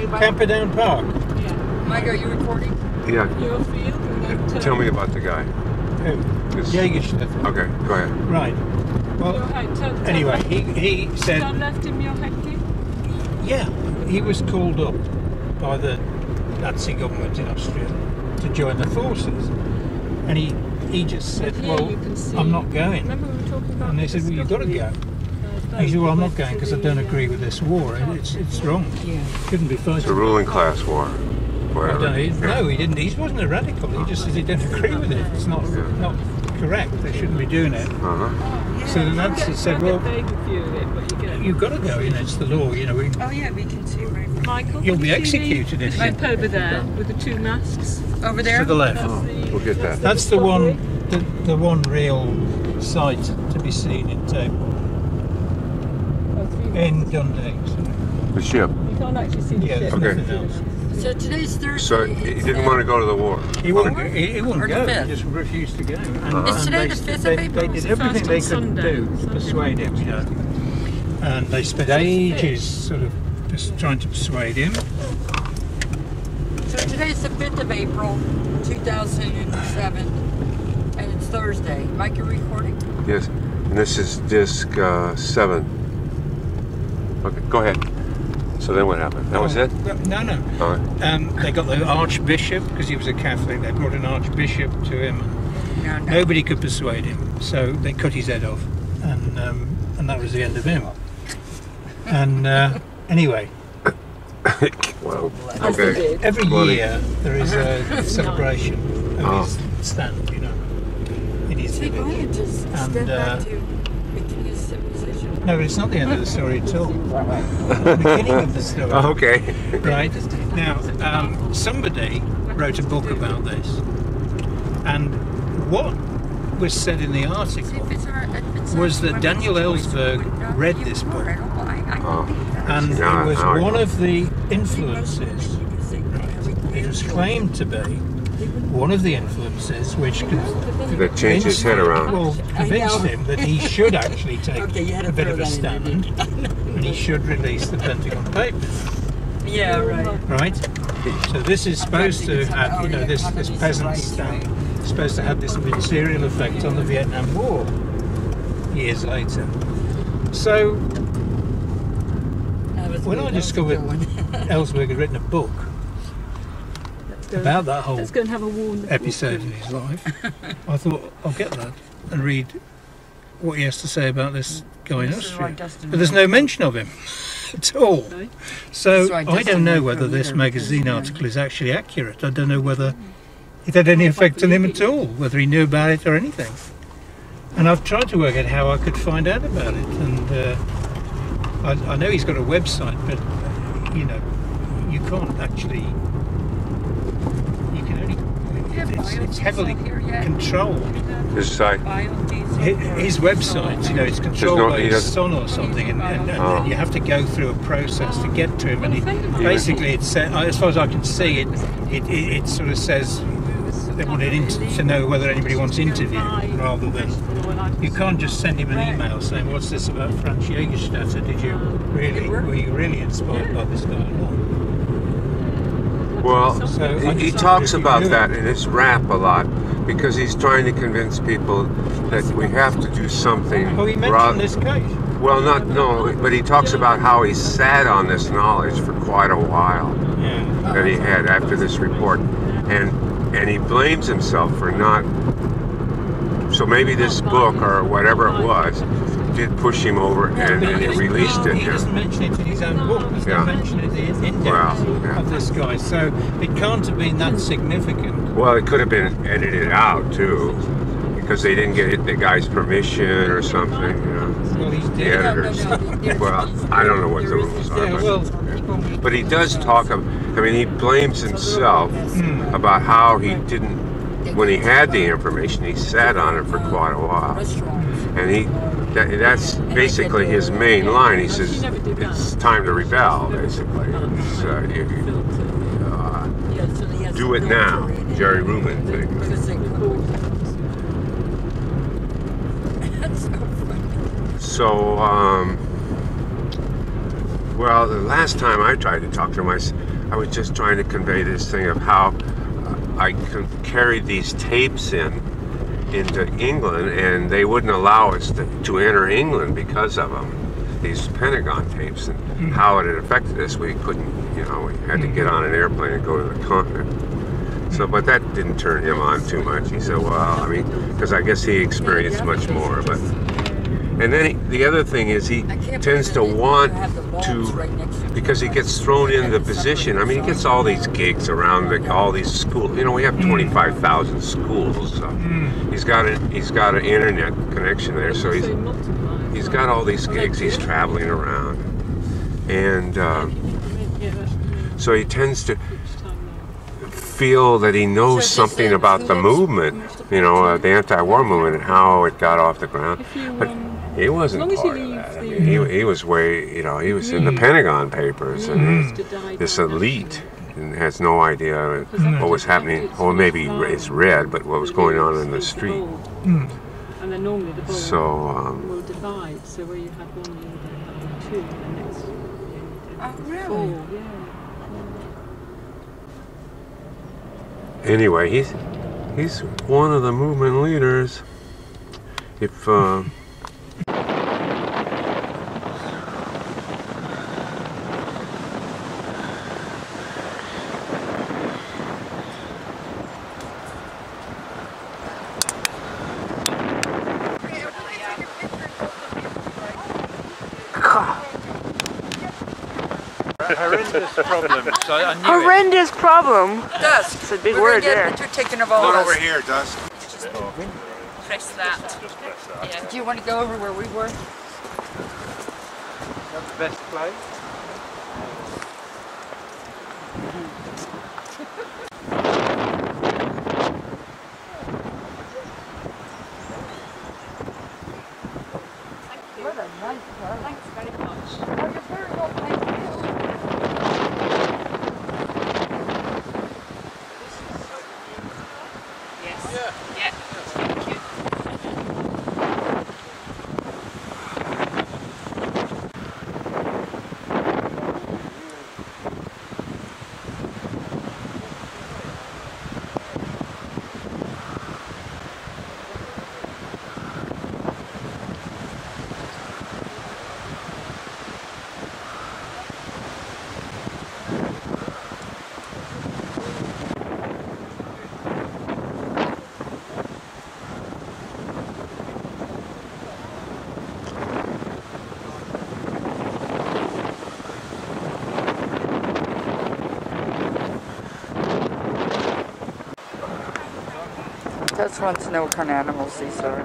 Camperdown Park. Yeah. Mike, are you recording? Yeah. Your field? Tell me about the guy. Jägerstätter. Okay, go ahead. Right. Well, anyway, he said... Don't left him your hectic? Yeah, he was called up by the Nazi government in Austria to join the forces. And he just said, well, I'm not going. Remember we were talking about And they said, well, you've got to go. And he said, well, I'm not going because I don't agree with this war. It's wrong. Yeah. Shouldn't be fighting. It's a ruling class war. Whatever. No, he didn't. He wasn't a radical. He just said he didn't agree with it. It's not correct. They shouldn't be doing it. So the Nazi said, well, you've got to go. You know, it's the law. You know. Oh yeah, we can see right. Michael, You'll be executed if you. Up over there with the two masks. Over there. To the left. We'll get that. That's the one. The one real site to be seen in Table. In Dundee. The ship. You can't actually see the Yeah, ship. there's Okay. nothing else. So today's Thursday. So he didn't want to go to the war. He wouldn't go. He Or wouldn't the go. fifth. He just refused to go. And, Is today the 5th of April? They did It's the everything first they on could Sunday. do to Sunday persuade him. You know. And they spent ages sort of just trying to persuade him. So today's the 5th of April, 2007, and it's Thursday. Mike, you're recording? Yes. And this is disc 7. Okay, go ahead. So then what happened? That was it? No. All right. They got the Archbishop, because he was a Catholic, they brought an Archbishop to him. No. Nobody could persuade him, so they cut his head off, and that was the end of him. And anyway, Well, okay. every Bloody. year there is a celebration of his stand, you know, in his See, village. Brian just And, stepped back to making his civilization. No, but it's not the end of the story at all. The beginning of the story. Okay. Right. Now, somebody wrote a book about this, and what was said in the article was that Daniel Ellsberg read this book, and it was one of the influences. It was claimed to be one of the influences which That changed his head around. Well, convinced him that he should actually take a bit of a stand, and he should release the Pentagon Papers. Yeah, right. Right? So this is supposed to have, you know, this peasant stand is supposed to have this material effect on the Vietnam War years later. So when I discovered Ellsberg had written a book about that whole Let's go and have a warm episode in his life, I thought I'll get that and read what he has to say about this guy in Austria. But there's no mention of him at all. So I don't know whether this magazine article is actually accurate. I don't know whether it had any effect on him at all, whether he knew about it or anything. And I've tried to work out how I could find out about it. And I know he's got a website, but you know, you can't actually. You can only. It's heavily controlled. His site. His website, you know, it's controlled by his son or something, and you have to go through a process to get to him. And basically, it's as far as I can see, it sort of says they wanted to know whether anybody wants to interview, rather than you can't just send him an email saying, "What's this about Franz Jägerstätter? Were you really inspired by this guy or not?" Well, he talks about that in his rap a lot, because he's trying to convince people that we have to do something. Oh, he mentioned this case. Well, but he talks about how he sat on this knowledge for quite a while that he had after this report, and he blames himself for not. So maybe this book or whatever it was did push him over, and he released it. He doesn't mention it in his own book. He doesn't mention it in depth of this guy, so it can't have been that significant. Well, it could have been edited out too, because they didn't get the guy's permission or something. You know, well, he's the editors. Well, I don't know what the rules are, but he does talk of. I mean, he blames himself about how he didn't. When he had the information, he sat on it for quite a while, and that's basically his main line. He says it's time to rebel. Basically, do it now, Jerry Rubin thing. So, well, the last time I tried to talk to him, I was just trying to convey this thing of how I carried these tapes into England, and they wouldn't allow us to enter England because of them. These Pentagon tapes, and how it had affected us. We couldn't, you know, we had to get on an airplane and go to the continent. So, but that didn't turn him on too much. He said, well, I mean, because I guess he experienced much more. But, and then the other thing is he tends to want to, because he gets thrown into the position. I mean, he gets all these gigs around all these schools. You know, we have 25,000 schools. So he's got an internet connection there, so he's got all these gigs. He's traveling around, and so he tends to feel that he knows something about the movement, you know, the anti-war movement and how it got off the ground. But he wasn't part of that. I mean, he was way, you know, he was in the Pentagon Papers, and this elite and has no idea what was happening. Or maybe it's read, but what was going on in the street. And then normally the ball So, will divide. So where you have one, you have two, and the next. Oh, really? Four, yeah. anyway, he's one of the movement leaders. If horrendous problem. So I knew horrendous problem. Dusk. It's a big word there. You're taking of all not of us. over here, Dusk. Press that. Just press that. Yeah. Do you want to go over where we were? That's the best place. What a nice car. Thanks very much. Oh, you're very well, thank you. Yes. Yeah. Thank you. Just wants to know what kind of animals these are.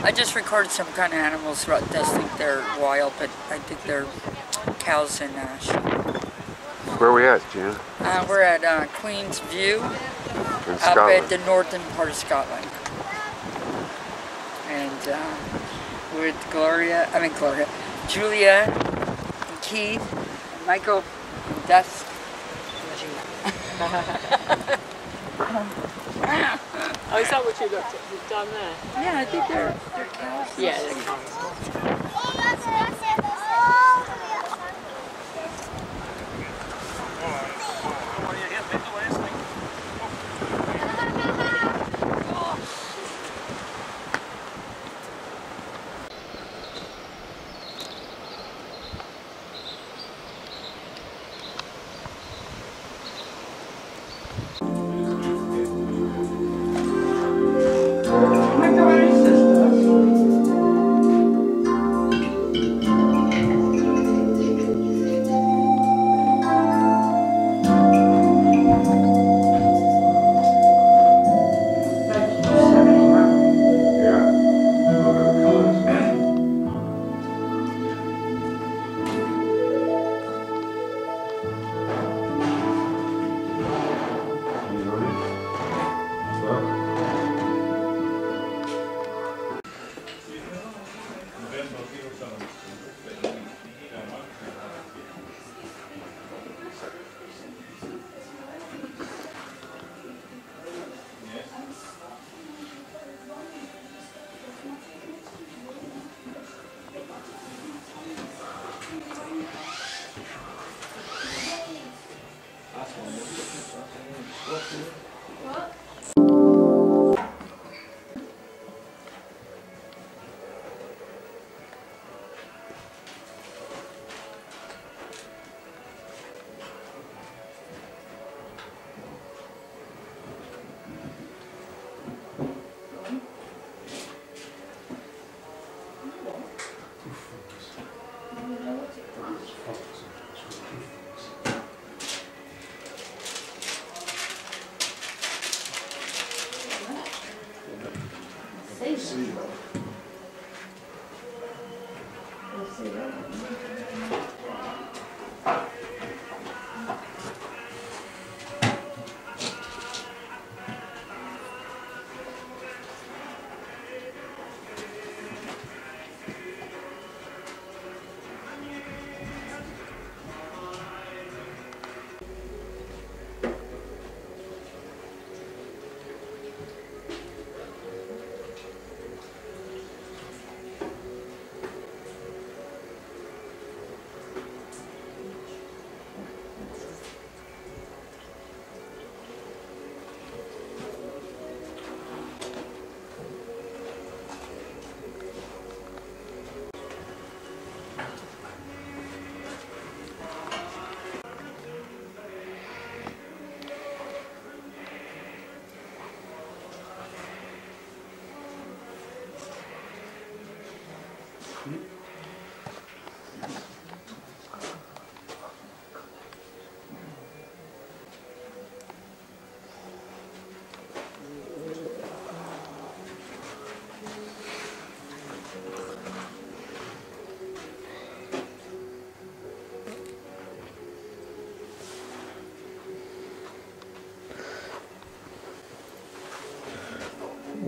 I just recorded some kind of animals. Rutt does think they're wild, but I think they're cows and sheep. Where are we at, Gina? We're at Queen's View, In up Scotland. at the northern part of Scotland. And with Julia, and Keith, and Michael, and Dusk. Oh, is that what you looked at down there? Yeah, I think they're cows. Yeah, they're cows.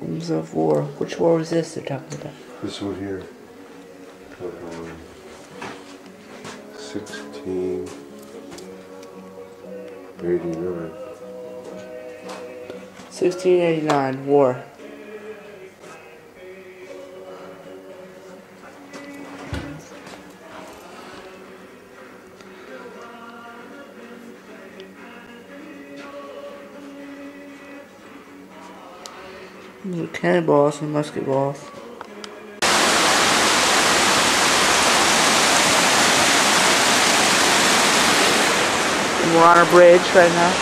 Rooms of War. Which war was this they're talking about? This one here. 1689. 1689 war. Cannonballs and musket balls. We're on a bridge right now.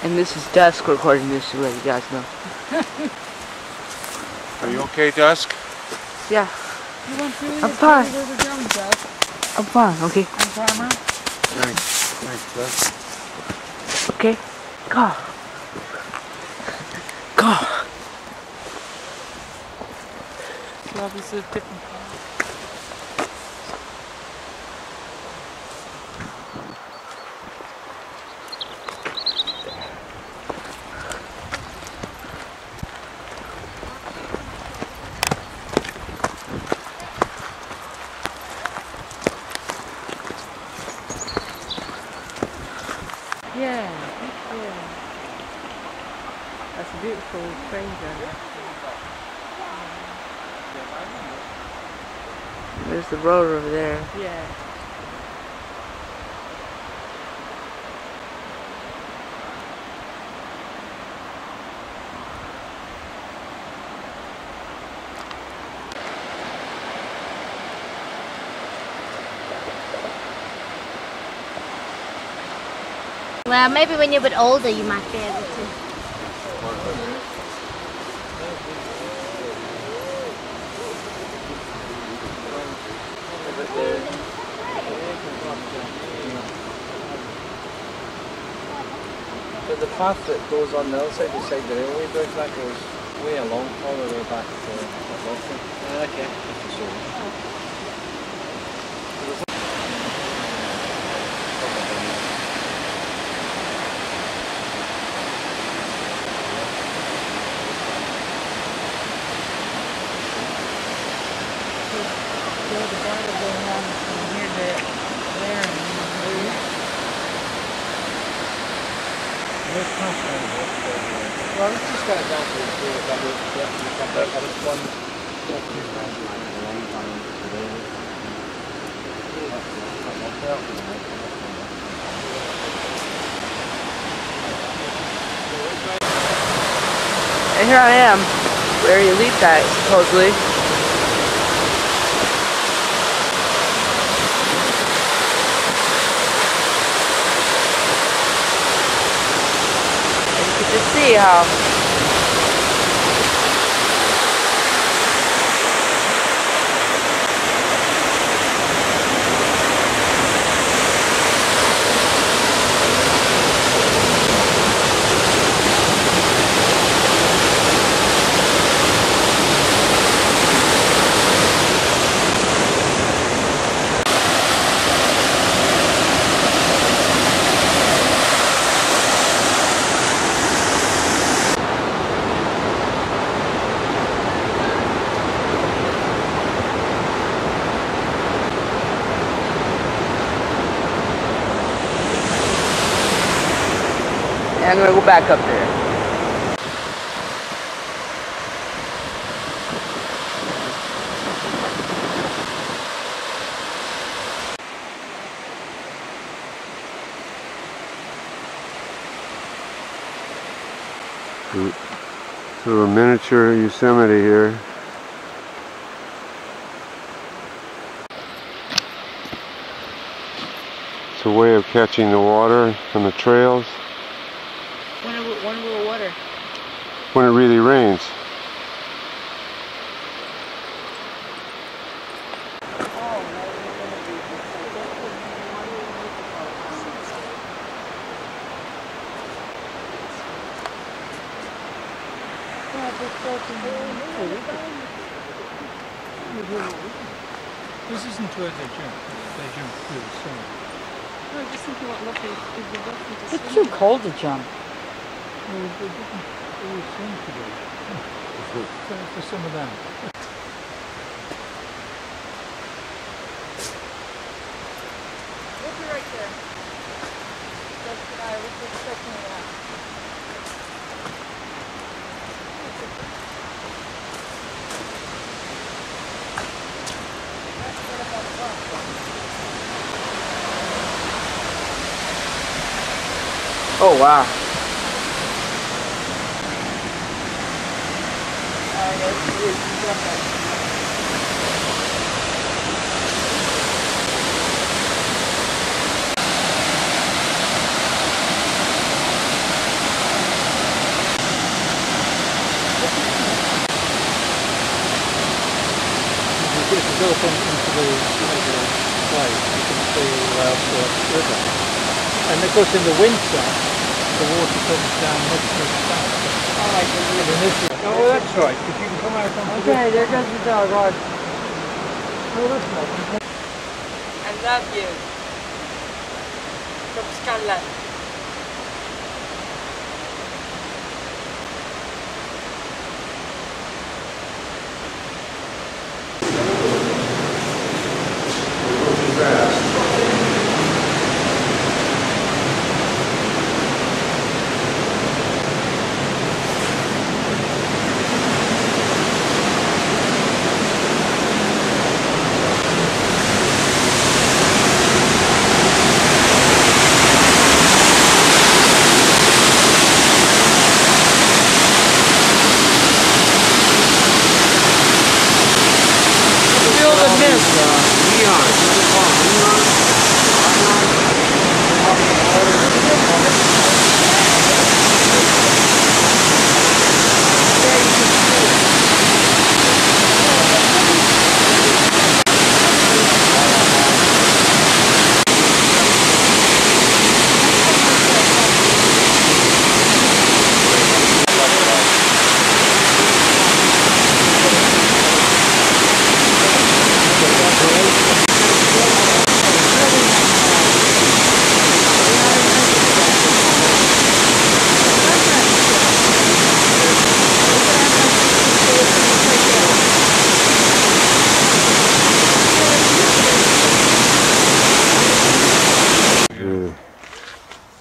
And this is Dusk recording this to let you guys know. Are you okay, Dusk? Yeah. I'm fine. I'm fine, okay. Thanks, Dusk. Okay. Go. Go. Well, this is different. Yeah. That's a beautiful train journey. There's the road over there. Yeah. Well, maybe when you're a bit older you might be able to. So the path that goes on the other side, beside the railway bridge, that goes way along, all the way back to Boston. Okay. Well, it's just got it down to the one. And here I am, where you leave that, supposedly. And you can just see how I'm gonna go back up there. So a miniature Yosemite here. It's a way of catching the water from the trails. One little water. When it really rains. This isn't where they jump through the sun. No, I'm just thinking what lovely, it'd be lovely to It's swim too cold to jump. Well, it doesn't always seem to be. For some of them. We'll be right there. Just I was expecting that. Oh wow. If you go up into the place, you can see the river. And of course in the winter, the water comes down much faster. Oh, well, that's right, because you can come out on the Okay, there goes the dog, Rod. Oh, that's nice. I love you. From Scarlett.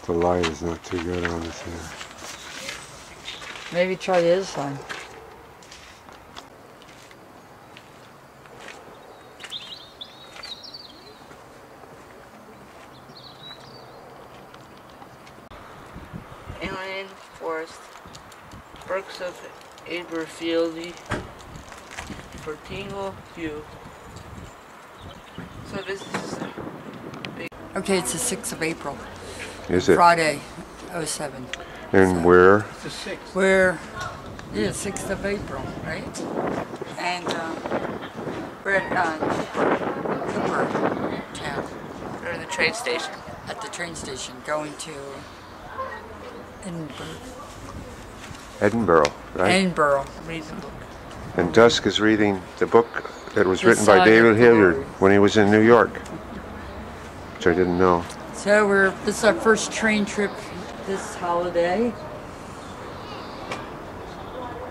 The light is not too good on this here. Maybe try the other side. Inland Forest, Berks of Aberfieldy, Fertile View. So this is big. Okay, it's the 6th of April. Is it? Friday, 07. And where? It's the 6th. We're, yeah, 6th of April, right? And we're at Cooper Town. We're in the train station. At the train station, going to Edinburgh. Edinburgh, right? Edinburgh. Reading the book. And Dusk is reading the book that was The written by Saga David of Hilliard Glory. when he was in New York, which I didn't know. So this is our first train trip this holiday.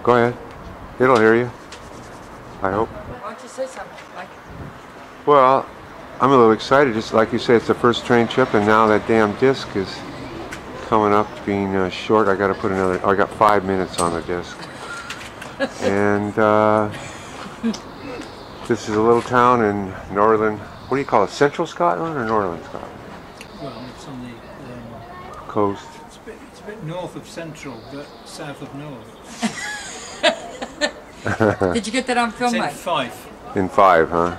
Go ahead. It'll hear you. I hope. Why don't you say something, Mike? Well, I'm a little excited. Just like you say, it's the first train trip, and now that damn disc is coming up being short. I got to put another. I got 5 minutes on the disc. And this is a little town in northern. What do you call it? Central Scotland or northern Scotland? Well, it's on the coast. It's a bit north of central, but south of north. Did you get that on film, It's in Mike? Fife, huh?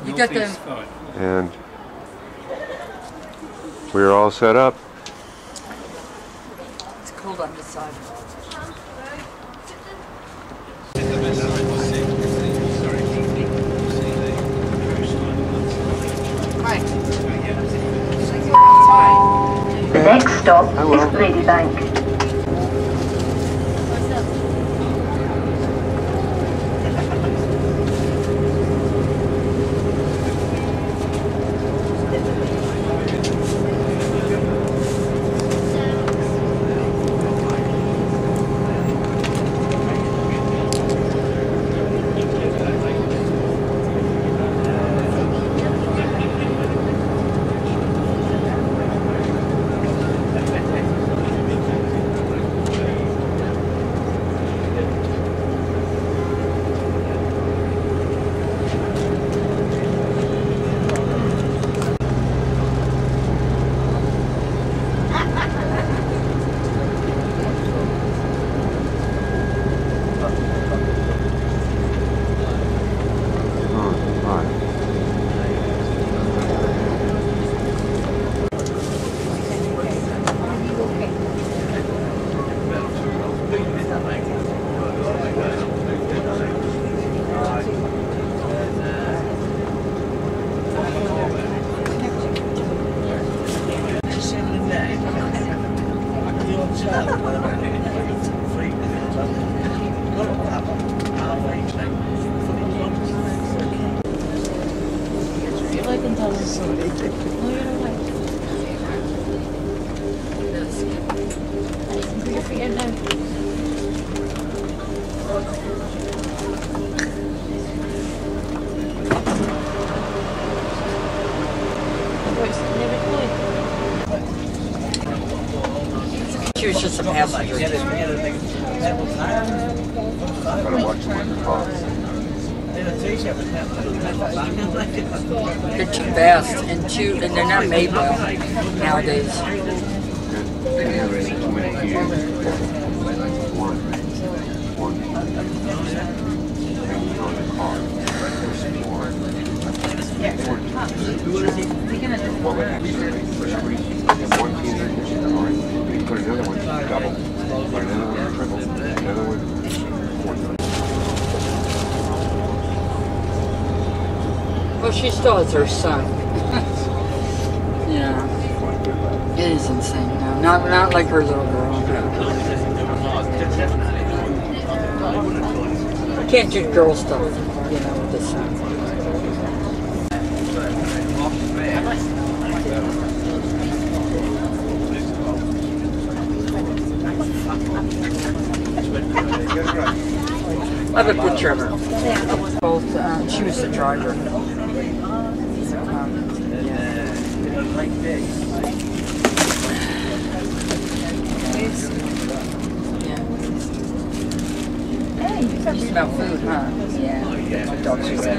You got them. And we're all set up. It's cold on this side. The next stop is Ladybank. She was just a passenger. They're too fast and they're not made well nowadays. Put another one double, put another one triple, another one four. Well, she still has her son. Yeah. It is insane now. Not like her little girl. I can't do girl stuff, you know, with this son. I have a picture of her. Both, she was the driver. You smell food, huh? Yeah. My dog's just yeah.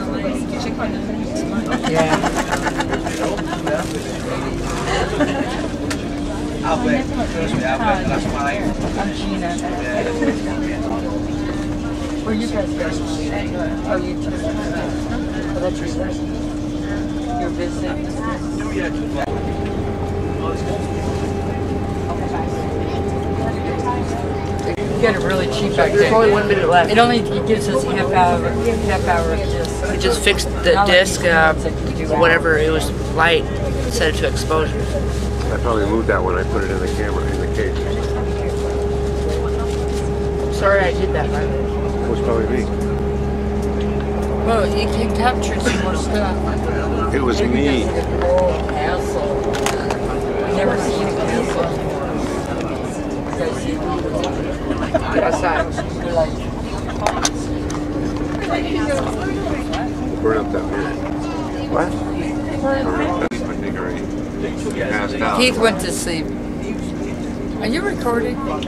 I'm Gina. Where are you guys going? Oh, you too. Oh, that's your son. You're visiting? You got it really cheap back there. There's only 1 minute left. It only gives us half hour of disc. We just fixed the disc, whenever it was light, set it to exposure. I probably moved that when I put it in the camera, in the case. Sorry I did that, right? It was probably me. Well, you can capture some more stuff. It was me. Oh, asshole. Never seen an asshole. Get outside. Burn up that minute. What? Passed out. Keith went to sleep. Are you recording? How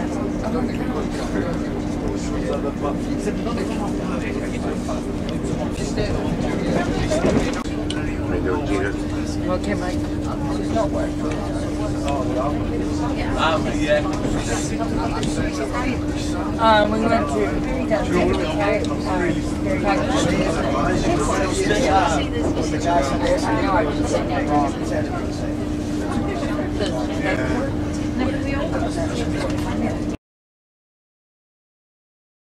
you doing, Gina? Okay, Mike. She's not working. We went to